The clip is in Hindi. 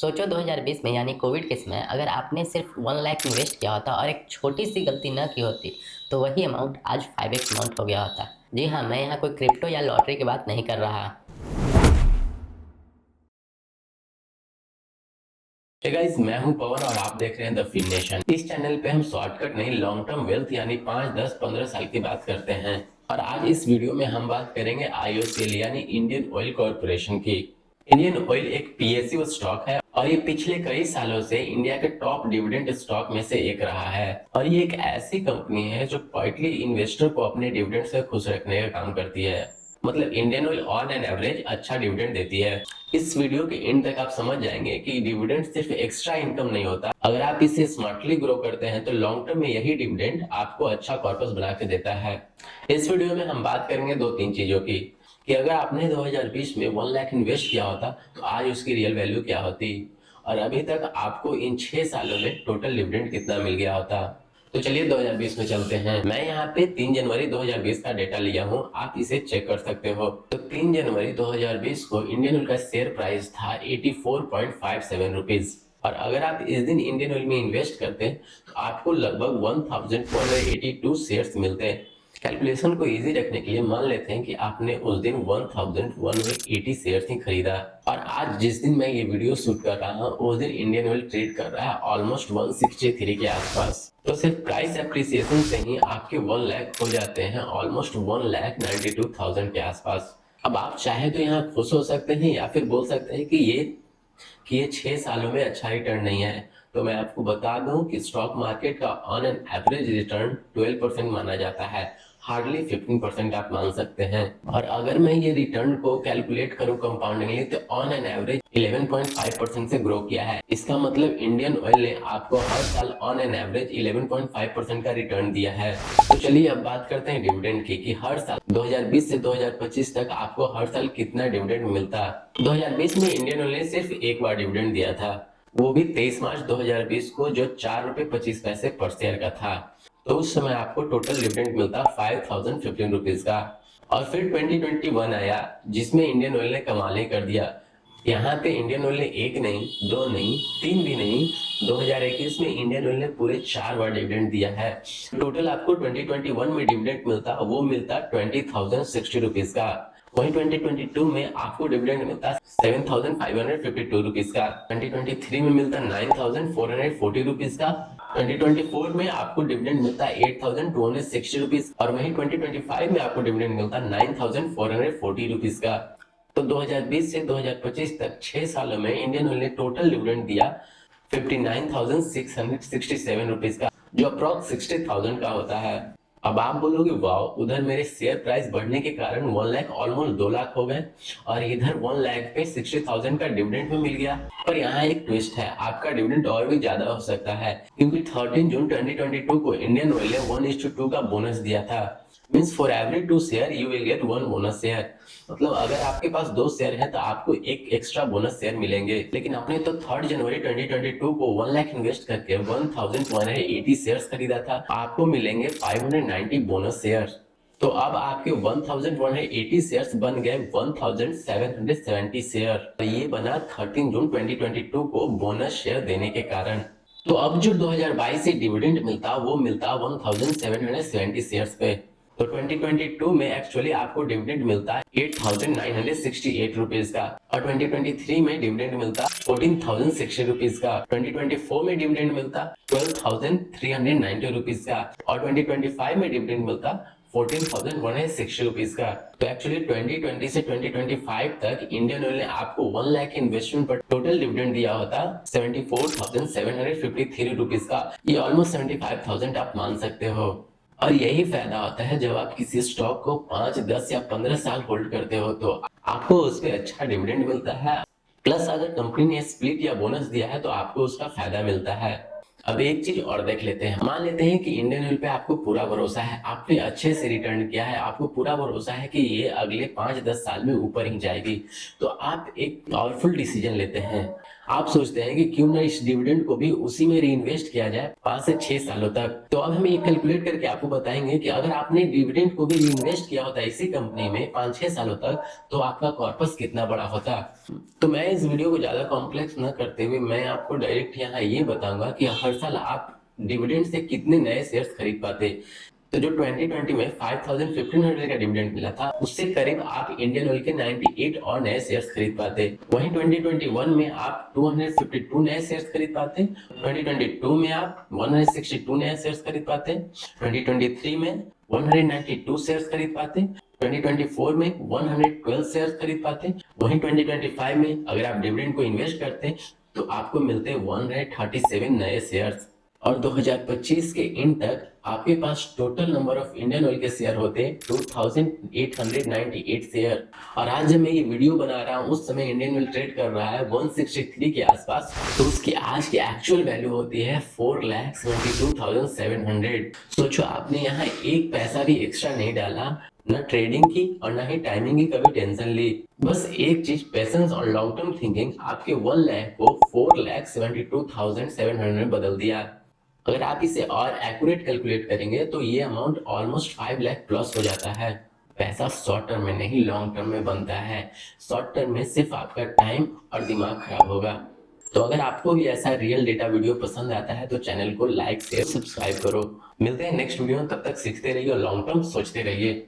सोचो 2020 में यानी कोविड के समय अगर आपने सिर्फ 1 लाख इन्वेस्ट किया होता और एक छोटी सी गलती न की होती तो वही अमाउंट आज 5x अमाउंट हो गया होता। जी हाँ, मैं यहाँ कोई क्रिप्टो या लॉटरी की बात नहीं कर रहा। हे गाइस, मैं हूं पवन और आप देख रहे हैं द फिन नेशन। इस चैनल पे हम शॉर्टकट नहीं, लॉन्ग टर्म वेल्थ यानी 5, 10, 15 साल की बात करते हैं। और आज इस वीडियो में हम बात करेंगे आईओसीएल यानी इंडियन ऑयल कॉर्पोरेशन की। इंडियन ऑयल एक पीएसयू स्टॉक है और ये पिछले कई सालों से इंडिया के टॉप डिविडेंड स्टॉक में से एक रहा है। और ये एक ऐसी कंपनी है जो क्वाइटली इन्वेस्टर को अपने डिविडेंड से खुश रखने का काम करती है। मतलब Indian oil on an average अच्छा डिविडेंड देती है। इस वीडियो के एंड तक आप समझ जाएंगे कि डिविडेंड सिर्फ एक्स्ट्रा इनकम नहीं होता। अगर आप इसे स्मार्टली ग्रो करते हैं तो लॉन्ग टर्म में यही डिविडेंड आपको अच्छा कॉर्पस बना के देता है। इस वीडियो में हम बात करेंगे 2-3 चीजों की कि अगर आपने 2020 में 1 लाख इन्वेस्ट किया होता तो आज उसकी रियल वैल्यू क्या होती और अभी तक आपको इन 6 सालों में टोटल डिविडेंड कितना मिल गया होता। तो चलिए 2020 में चलते हैं। मैं यहाँ पे 3 जनवरी 2020 का डेटा लिया हूँ, आप इसे चेक कर सकते हो। तो 3 जनवरी 2020 को इंडियन ऑयल का शेयर प्राइस था 84.57 रुपीज। और अगर आप इस दिन इंडियन ऑयल में इन्वेस्ट करते हैं तो आपको लगभग 1282 शेयर्स मिलते हैं। कैलकुलेशन को इजी रखने के लिए मान लेते हैं कि आपने उस दिन 1180 शेयर्स ही खरीदा और आज जिस दिन मैं ये वीडियो शूट कर रहा हूँ उस दिन इंडियन ऑयल ट्रेड कर रहा है ऑलमोस्ट 163 के आसपास। तो सिर्फ प्राइस एप्रिसिएशन से ही आपके 1 लाख हो जाते हैं ऑलमोस्ट 1,92,000 के आसपास। अब आप चाहे तो यहाँ खुश हो सकते हैं या फिर बोल सकते हैं कि ये 6 सालों में अच्छा रिटर्न नहीं है। तो मैं आपको बता दूं कि स्टॉक मार्केट का ऑन एन एवरेज रिटर्न 12% माना जाता है, हार्डली 15% आप मान सकते हैं। और अगर मैं ये रिटर्न को कैलकुलेट करूं कंपाउंडिंगली तो ऑन एन एवरेज 11.5% से ग्रो किया है। इसका मतलब इंडियन ऑयल ने आपको हर साल ऑन एन एवरेज 11.5% का रिटर्न दिया है। तो चलिए अब बात करते हैं डिविडेंड की कि हर साल 2020 से 2025 तक आपको हर साल कितना डिविडेंड मिलता। 2020 में इंडियन ऑयल ने सिर्फ एक बार डिविडेंड दिया था, वो भी 23 मार्च 2020 को, जो 4 रुपए 25 पैसे पर शेयर का था। तो उस समय आपको टोटल डिविडेंड मिलता 5015 रुपीज का। और फिर 2021 आया जिसमें इंडियन ऑयल ने कमाल ही कर दिया। यहाँ पे इंडियन ऑयल ने एक नहीं, दो नहीं, तीन भी नहीं, 2021 में इंडियन ऑयल ने पूरे 4 बार डिविडेंड दिया है। टोटल आपको 2021 में डिविडेंड मिलता 20,060 रुपीज का। वहीं 2022 में आपको डिविडेंड मिलता 7,552 रुपीज का। 2023 में मिलता 9,440 रुपीज का। 2024 में आपको डिविडेंड मिलता 8,260 रुपीज और वहीं 2025 में आपको डिविडेंड मिलता 9,440 रुपीज का। तो 2020 से 2025 तक 6 सालों में इंडियन ऑयल ने टोटल डिविडेंड दिया 59,667 रुपीज का, जो अप्रॉक्स 60,000 का होता है। अब आप बोलोगे वाह, उधर मेरे शेयर प्राइस बढ़ने के कारण 1 लाख ऑलमोस्ट 2 लाख हो गए और इधर 1 लाख पे 60,000 का डिविडेंड भी मिल गया। पर यहाँ एक ट्विस्ट है, आपका डिविडेंड और भी ज्यादा हो सकता है क्योंकि 13 जून 2022 को इंडियन ऑयल ने 1:2 का बोनस दिया था। Means for every 2 share you will get 1 bonus share. मतलब अगर आपके पास 2 शेयर है तो आपको एक एक्स्ट्रा बोनस शेयर मिलेंगे। लेकिन आपने तो 3 जनवरी 2022 को 1 लाख इन्वेस्ट करके 1180 शेयर्स खरीदा था, आपको मिलेंगे 590 बोनस शेयर। तो अब आपके 1180 शेयर्स बन गए 1770 शेयर। ये बना 13 जून 2022 को बोनस शेयर देने के कारण। तो अब जो 2022 से डिविडेंड मिलता वो मिलता 1770 शेयर्स पे। तो 2022 में एक्चुअली आपको डिविडेंड मिलता है 8,968 रुपीज का और 2023 में डिविडेंड मिलता 14,060 रुपीज का। 2024 में डिविडेंड मिलता 12,390 रुपीज का और 2025 में डिविडेंड मिलता 14,160 रुपीज का। तो एक्चुअली 2020 से 2025 तक इंडियन ऑयल ने आपको 1 लाख इन्वेस्टमेंट पर टोटल डिविडेंड दिया होता 74,753 रुपीज का। ये ऑलमोस्ट 75,000 आप मान सकते हो। और यही फायदा होता है जब आप किसी स्टॉक को 5, 10 या 15 साल होल्ड करते हो तो आपको उस पर अच्छा डिविडेंड मिलता है। प्लस अगर कंपनी ने स्प्लिट या बोनस दिया है तो आपको उसका फायदा मिलता है। अब एक चीज और देख लेते हैं। मान लेते हैं कि इंडियन ऑयल पे आपको पूरा भरोसा है, आपने अच्छे से रिटर्न किया है, आपको पूरा भरोसा है कि ये अगले 5-10 साल में ऊपर ही जाएगी। तो आप एक पावरफुल डिसीजन लेते हैं, आप सोचते हैं कि क्यों ना इस डिविडेंड को भी उसी में री इन्वेस्ट किया जाए 5 से 6 सालों तक। तो अब हम ये कैलकुलेट करके आपको बताएंगे कि अगर आपने डिविडेंड को भी री इन्वेस्ट किया होता इसी कंपनी में 5-6 सालों तक, तो आपका कॉर्पस कितना बड़ा होता। तो मैं इस वीडियो को ज्यादा कॉम्प्लेक्स न करते हुए मैं आपको डायरेक्ट यहाँ ये बताऊंगा कि हर साल आप डिविडेंड से कितने नए शेयर्स खरीद पाते। तो जो 2020 में 1500 का डिविडेंड मिला था, उससे करीब आप इंडियन ऑयल के 98 और नए शेयर्स खरीद पाते। वहीं 2021 में आप 252 नए शेयर्स खरीद पाते। 2022 में आप 162 नए शेयर्स खरीद पाते। 2023 में 192 शेयर्स खरीद पाते। 2024 में 112 शेयर्स खरीद पाते। वहीं 2025 में अगर आप डिविडेंड को इन्वेस्ट करते तो आपको मिलते 137 नए शेयर्स। और 2025 के एंड तक आपके पास total number of Indian Oil के शेयर होते 2898 शेयर। और आज जब मैं ये वीडियो बना रहा हूँ उस समय इंडियन ऑयल ट्रेड कर रहा है 163 के आसपास, तो उसकी आज की एक्चुअल वैल्यू होती है 4,72,700। सोचो, आपने यहाँ एक पैसा भी एक्स्ट्रा नहीं डाला, न ट्रेडिंग की और न ही टाइमिंग की कभी टेंशन ली। बस एक चीज, पेशेंस और लॉन्ग टर्म थिंकिंग आपके 1 लाख को 4,72,700 में बदल दिया। अगर आप इसे और एक्यूरेट कैलकुलेट करेंगे तो ये अमाउंट ऑलमोस्ट 5 लाख प्लस हो जाता है। पैसा शॉर्ट टर्म में नहीं, लॉन्ग टर्म में बनता है। शॉर्ट टर्म में सिर्फ आपका टाइम और दिमाग खराब होगा। तो अगर आपको भी ऐसा रियल डेटा वीडियो पसंद आता है तो चैनल को लाइक शेयर सब्सक्राइब करो। मिलते हैं नेक्स्ट वीडियो में, तब तक सीखते रहिए और लॉन्ग टर्म सोचते रहिए।